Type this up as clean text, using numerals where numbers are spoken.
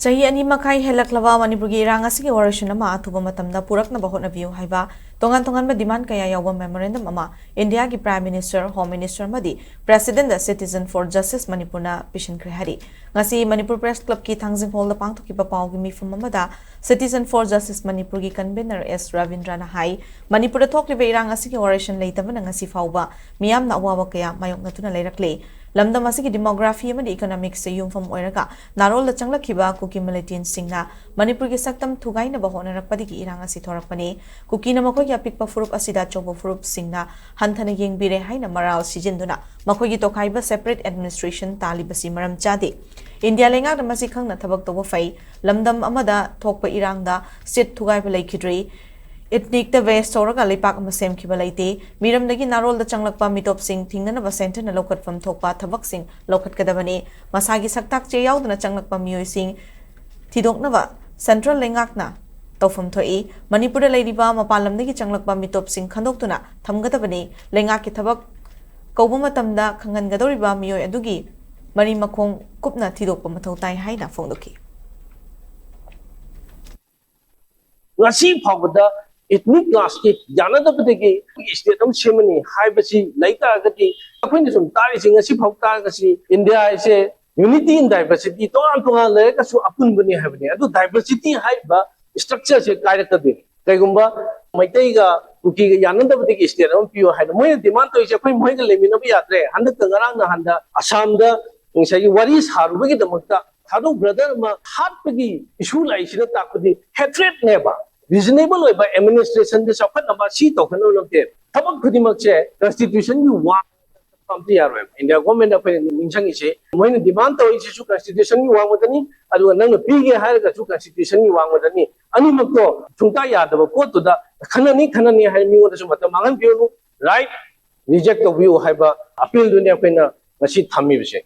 Chahi ani makai helaklava Manipurgi Irang Asigi Waroisin ama athuba matamda Puraknaba hotnabiu haiba tongan ba demand kaya yawa memorandum ama India ki Prime Minister, Home Minister Amadi, President the Citizen for Justice Manipurna Pisinkhre hari. Ngasi Manipur Press Club ki thangjing hall da pangthokiba pawgi mifum amada Citizen for Justice Manipur ki convener S Ravindrana hai Manipur da thokliba Irang Asigi Waroisin leitaba ngasi fawba miyamna awawa kaya mayokna tuna leirakle. Lamdam asigi demography amadi economics se yumfam oiraga narol da changlakhiba kuki Malaitian singna Manipur ki saktam thugaina ba honarakpadi ki Irang asi thorakpani kuki na makoi ki apikpa furup asida chobo furup singna hanthana yengbire haina maral sijinduna makoi ki tokhaiba separate administration talibasi maram chade India lenga da masi khangna thabak tobo fai lamdam amada thokpa Irang da state thugaiba laikhidrei Ethnic the West Soraga Lipak Masem Kibalate, Miram Nagi Narol the Changlakpa Mitop Sing, Tinganaba Center, and Lokat from Tokpa, Tabaksing, Lokat Kadavani, Masagi Saktak Jayau, and a Changlakpa Muising, Tidoknava, Central Lengakna, Tofum Toi, Manipura Lady Bam, Palam Nigi Changlakpa Mitop Sing, Kandoktuna, Tamgatavani, Lengaki Tabak, Kobuma Tamda, Kangangadoriba, Mio Edugi, Marimakong, Kupna Tidokpa Matotai Haina Fondoki. Ngasi phawda ethnic class ki janada pategi state am semani haibasi laita agati akhoi sum tari sing ngasi phawta ngasi India is unity in diversity to antonga le ka su apun bani habni adu diversity haiba structure se kairakade kaigumba maitai ga kuki ga janada pategi state am pio haida moi demand to is akhoi moi ga lemina bi yatre handa tangarang na handa Assam da ngisai waris haruba gi damakta thado brother ma hat pagi issue lai sina takpadi hatred neba reasonable by administration the sokat number she token of them. Tabak Kudimak constitution you want India government of Minchang is when the demand to issue constitution you want with any, I do another big higher constitution you want with any. Animako, Tuntaya, the court to the Kanani had me with the Mangan right? Reject the view, have appeal to the Pena, Machine Tamibishi.